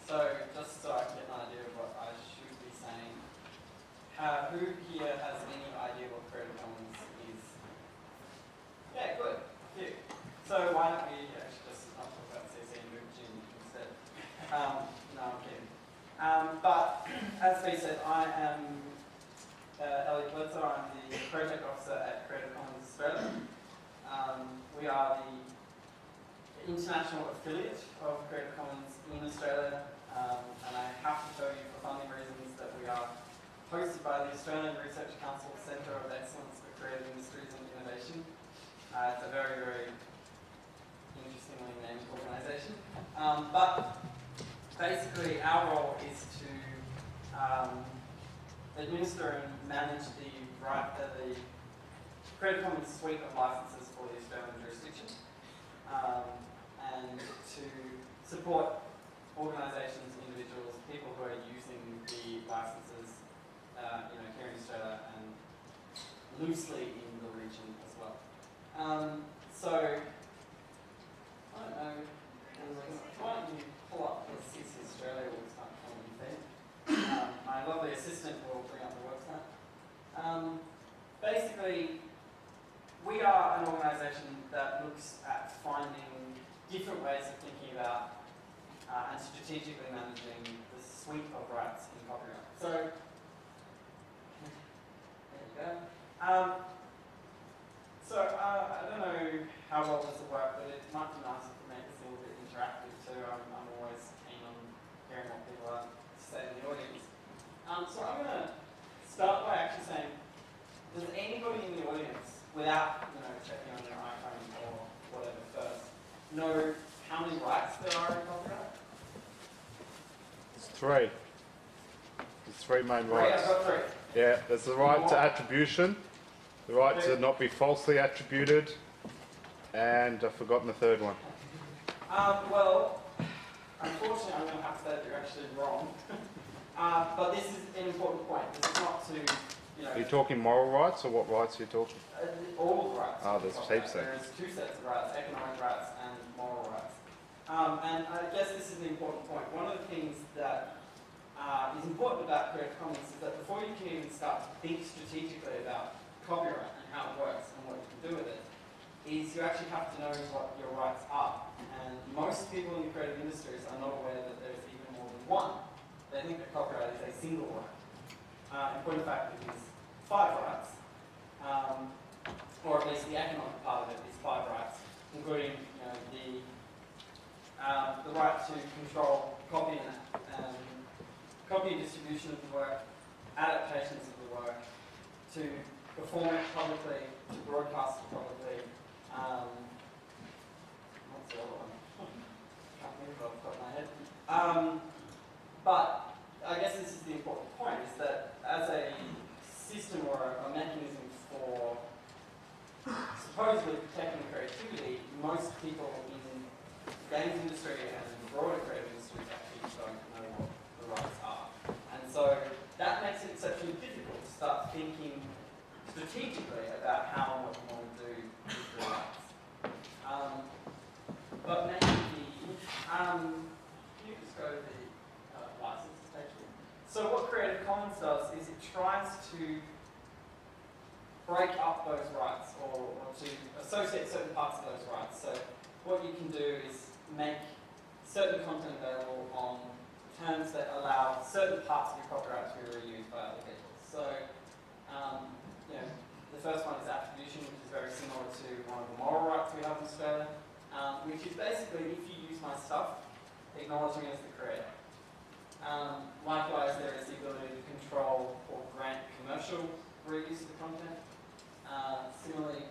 So just so I can get an idea of what I should be saying, who here has any idea what Creative Commons is? Yeah, good. Cute. So why don't we actually just not talk about CC and Jim instead? No, I'm kidding. But as we said, I am Elliot Bledsoe. I'm the project officer at Creative Commons Australia. We are the international affiliate of Creative Commons in Australia, and I have to tell you for funding reasons that we are hosted by the Australian Research Council Centre of Excellence for Creative Industries and Innovation. It's a very, very interestingly named organisation. But basically our role is to administer and manage the Creative Commons suite of licenses for the Australian jurisdiction, and to support organisations, individuals, people who are using the licenses here in Australia and loosely in the region as well. So, I don't know, why don't you pull up the CC Australia website for me there? My lovely assistant will bring up the website. Basically, we are an organisation that looks at finding different ways of thinking about and strategically managing the suite of rights in copyright. So, there you go. I don't know how well this will work, but it might be nice if we make this a little bit interactive too. I'm always keen on hearing what people have to say in the audience. So I'm going to start by actually saying, does anybody in the audience, without checking on their iPhone or whatever first, know how many rights there are in copyright? It's three. There's three main rights. I've got three. Yeah, there's the right to attribution, the right to not be falsely attributed, and I've forgotten the third one. Well, unfortunately, I'm going to have to say that you're actually wrong. But this is an important point. This is not to, Are you talking moral rights, or what rights are you talking? All rights. There's heaps there. There's two sets of rights, economic rights and moral rights. And I guess this is an important point. One of the things that is important about Creative Commons is that before you can even start to think strategically about copyright and how it works and what you can do with it, is you actually have to know what your rights are. And most people in the creative industries are not aware that there's even more than one. They think that copyright is a single right. In point of fact, it is 5 rights, or at least the economic part of it is 5 rights, including the right to control copy and distribution of the work, adaptations of the work, to perform it publicly, to broadcast it publicly. What's the other one? Can't remember off the top of my head. But I guess this is the important point, is that as a system or a mechanism for supposedly protecting creativity, most people in the games industry and the broader creative industry actually don't know what the rights are. And so that makes it exceptionally difficult to start thinking strategically about how and what you want to do with the rights. But maybe, you just go to the licenses page. So what Creative Commons does is it tries to break up those rights or to associate certain parts of those rights. So what you can do is make certain content available on terms that allow certain parts of your copyright to be reused by other people. So the first one is attribution, which is very similar to one of the moral rights we have in Australia, which is basically if you use my stuff, acknowledging me as the creator. Likewise, there is the ability to control or grant commercial reuse of the content. Similarly,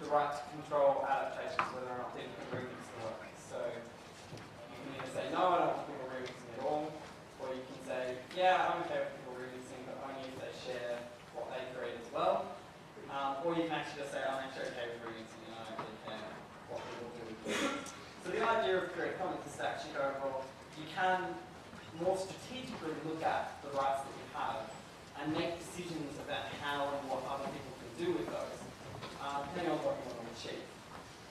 the right to control adaptations, whether or not people can remix the work. So you can either say, no, I don't want people remixing at all, or you can say, yeah, I'm okay with people remixing, but only if they share what they create as well. Or you can actually just say, I'm actually okay with remixing and I don't really care what people do with it. So the idea of Creative Commons is to actually go, well, you can more strategically look at the rights that you have and make decisions about how and what other people can do with those, depending on what you want to achieve.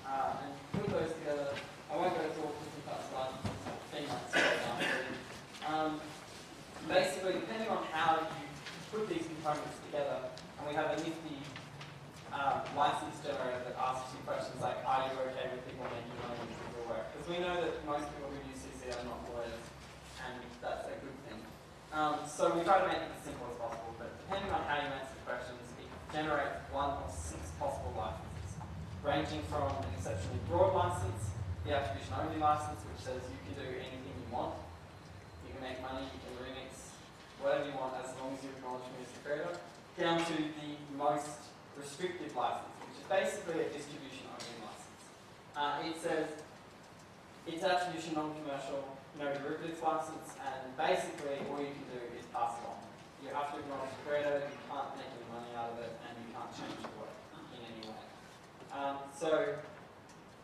And put those together, I won't go through all 50 parts of licenses, put these components together, and we have a nifty license generator that asks you questions like, are you okay with people making money with your work? Because we know that most people who use CC are not lawyers, and that's a good thing. So we try to make it as simple as possible, but depending on how you answer the questions, it generates 1 of 6 possible licenses, ranging from an exceptionally broad license, the attribution-only license, which says you can do anything you want. You can make money, you can remix, whatever you want, as long as you acknowledge me as the creator, down to the most restrictive license, which is basically a distribution-only license. It says it's attribution non-commercial, no derivatives license, and basically all you can do is pass it on. You have to acknowledge the creator, you can't make any money out of it, and you can't change the work in any way. So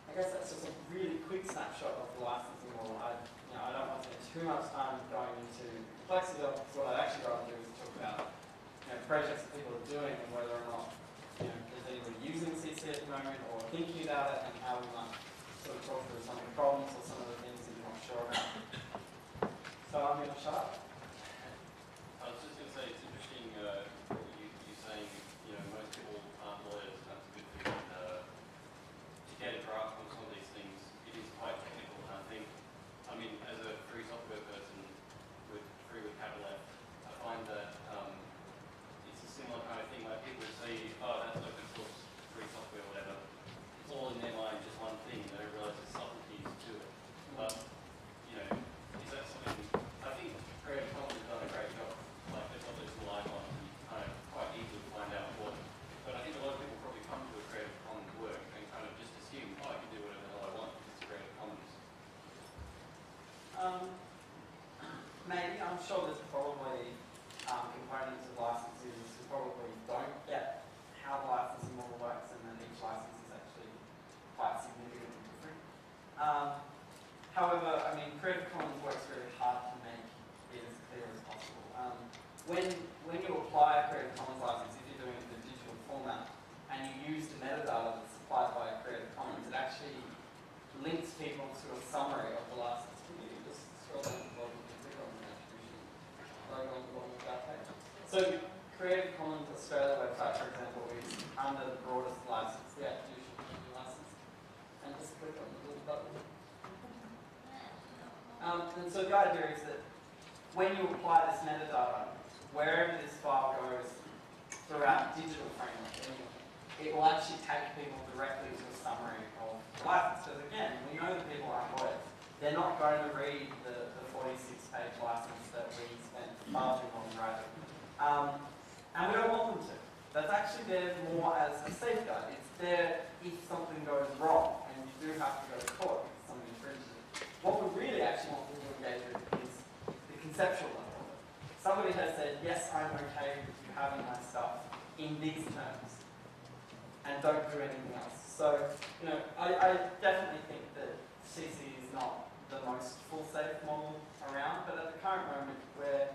I guess that's just a really quick snapshot of the licensing model. I don't want to spend too much time going into the complexity of it, because what I'd actually rather do is talk about projects that people are doing and whether or not there's anybody using CC at the moment or thinking about it, and how we might sort of talk through some of the problems or some of the things that you're not sure about. So I'm going to shut up. I was just going to say, it's interesting you saying, most people aren't lawyers, and that's a good thing. To get a grasp on some of these things, it is quite technical, and I think, as a free software person with free with capital F, I find that it's a similar kind of thing, like people say, oh, that's open source, free software, whatever. It's all in their mind, just one thing, they don't realise there's subtleties to it. But, is that something, I think Creative Commons has done a great job. Like, there's not just relying on it, you kind of quite easily find out what. But I think a lot of people probably come to a Creative Commons work and kind of just assume, oh, I can do whatever the hell I want because it's Creative Commons. Maybe, I'm sure there's probably components of licenses who probably don't get how the licensing model works, and then each license is actually quite significantly different. However, Creative Commons works really hard to make it as clear as possible. When you apply a Creative Commons license, if you're doing it in the digital format, and you use the metadata that's supplied by Creative Commons, it actually links people to a summary of the license. Can you just scroll down to the bottom and click on the attribution logo on the bottom of that page? So Creative Commons Australia website, for example, is under the broadest license, the attribution license. And just click on the little button. And so the idea is that when you apply this metadata, wherever this file goes throughout digital framework, it will actually take people directly to a summary of the license. Because again, we know that people aren't lawyers. They're not going to read the 46-page license that we spent far too long writing. And we don't want them to. That's actually there more as a safeguard. It's there if something goes wrong and you do have to go to court because somebody infringes it. What we really actually want people to engage with is the conceptual level of it. Somebody has said, yes, I'm okay with you having my stuff in these terms, and don't do anything else. So, I definitely think that CC is not the most full-safe model around, but at the current moment, we're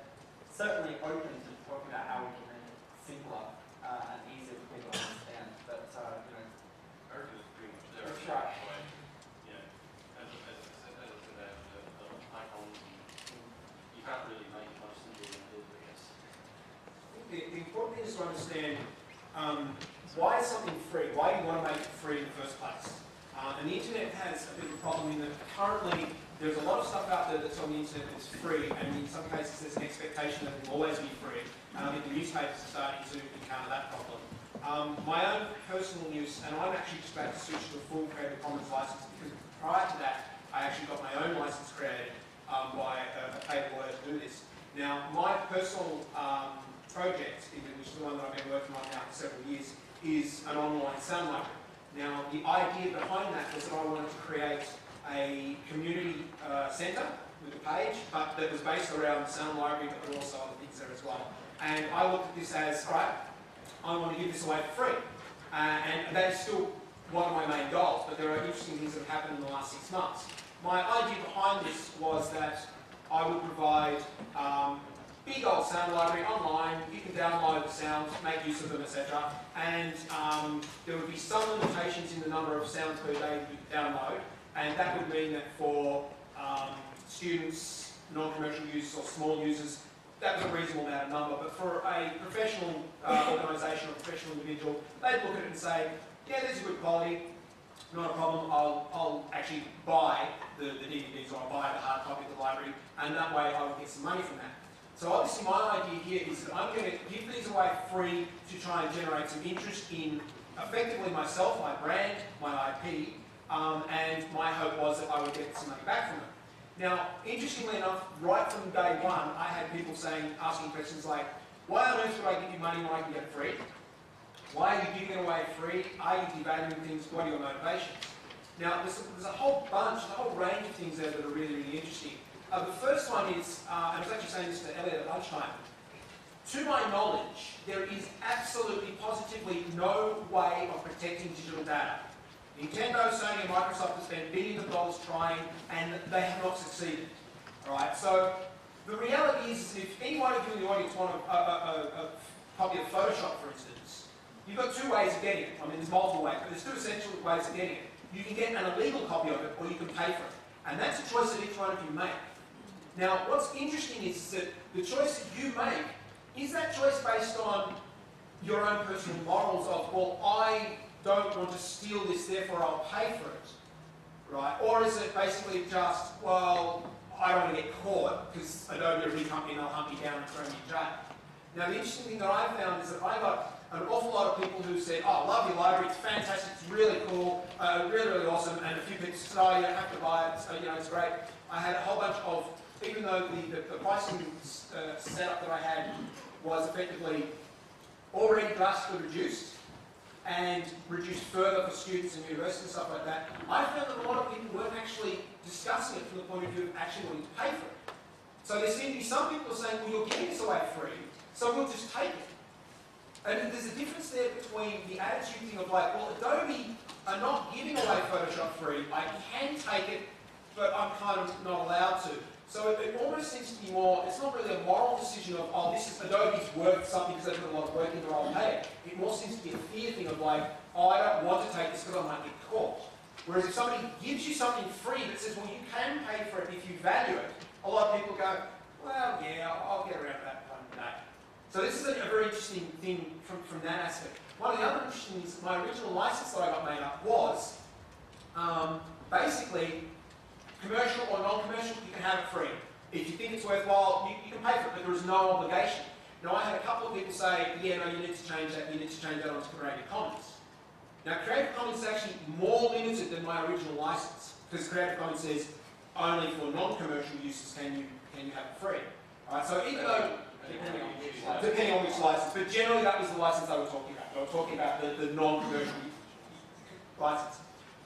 certainly open to talking about how we can make it simpler and easier for people to understand. But, Open is pretty much there. That's right. As I said, the icons, you can't really make it much simpler than it is, I guess. The important thing is to understand why is something free? Why do you want to make it free in the first place? And the internet has a bit of a problem in that currently there's a lot of stuff out there that's on the internet that's free, and in some cases there's an expectation that it will always be free. And I think the newspapers are starting to encounter that problem. My own personal use, and I'm actually just about to switch to a full Creative Commons license because prior to that I actually got my own license created by a paid lawyer to do this. Now, my personal project, which is the one that I've been working on now for several years, is an online sound library. Now, the idea behind that was that I wanted to create a community centre with a page, but that was based around the sound library, but there were also other things there as well. And I looked at this as, all right, I want to give this away for free. And that is still one of my main goals, but there are interesting things that have happened in the last 6 months. My idea behind this was that I would provide big old sound library online. You can download the sounds, make use of them, etc. And there would be some limitations in the number of sounds per day you could download, and that would mean that for students, non-commercial users or small users, that was a reasonable amount of number, but for a professional organisation or professional individual, they'd look at it and say, yeah, there's a good quality, not a problem, I'll actually buy the DVDs, or I'll buy the hard copy of the library, and that way I will get some money from that. So obviously my idea here is that I'm going to give these away free to try and generate some interest in effectively myself, my brand, my IP, and my hope was that I would get some money back from it. Now, interestingly enough, right from day one, I had people asking questions like, why on earth would I give you money when I can get it free? Why are you giving it away free? Are you devaluing things? What are your motivations? Now, there's a whole bunch, a whole range of things there that are really, really interesting. The first one is, and I was actually saying this to Elliot at lunchtime, to my knowledge, there is absolutely, positively no way of protecting digital data. Nintendo, Sony and Microsoft have spent billions of dollars trying, and they have not succeeded. Alright, so the reality is if any one of you in the audience want a copy of Photoshop, for instance, you've got two ways of getting it. I mean, there's multiple ways, but there's two essential ways of getting it. You can get an illegal copy of it, or you can pay for it. And that's a choice that each one of you make. Now, what's interesting is that the choice that you make, is that choice based on your own personal morals of, well, I don't want to steal this, therefore I'll pay for it, right? Or is it basically just, well, I don't want to get caught because Adobe are a big company and they'll hunt me down and throw me in jail. Now, the interesting thing that I found is that I got an awful lot of people who said, oh, I love your library, it's fantastic, it's really cool, really, really awesome, and a few people said, oh, you don't have to buy it, so, you know, it's great. I had a whole bunch of, even though the pricing setup that I had was effectively already drastically reduced, and reduced further for students and universities and stuff like that, I found that a lot of people weren't actually discussing it from the point of view of actually wanting to pay for it. So there seemed to be some people saying, well, you're giving this away free, so we'll just take it. And there's a difference there between the attitude thing of like, well, Adobe are not giving away Photoshop free, I can take it, but I'm kind of not allowed to. So it almost seems to be more, it's not really a moral decision of, oh, this is Adobe's worth something because they've put a lot of work into it, I'll pay it. It more seems to be a fear thing of like, oh, I don't want to take this because I might get caught. Whereas if somebody gives you something free that says, well, you can pay for it if you value it, a lot of people go, well, yeah, I'll get around to that one day. So this is a very interesting thing from that aspect. One of the other interesting things, my original license that I got made up was basically commercial or non-commercial, you can have it free. If you think it's worthwhile, you can pay for it, but there is no obligation. Now, I had a couple of people say, yeah, no, you need to change that, onto Creative Commons. Now, Creative Commons is actually more limited than my original license, because Creative Commons says only for non-commercial uses can you have it free. Alright, so even though, depending on which license, but generally that was the license I was talking about. I was talking about the non-commercial license.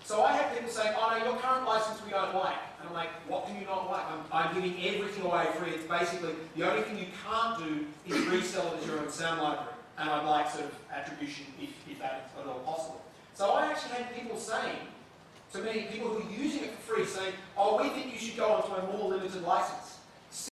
So I had people say, oh no, your current license we don't like. And I'm like, what can you not like? I'm giving everything away free. It's basically, the only thing you can't do is resell it as your own sound library. And I'd like sort of attribution if that is at all possible. So I actually had people saying, to me, people who are using it for free saying, oh, we think you should go onto a more limited license.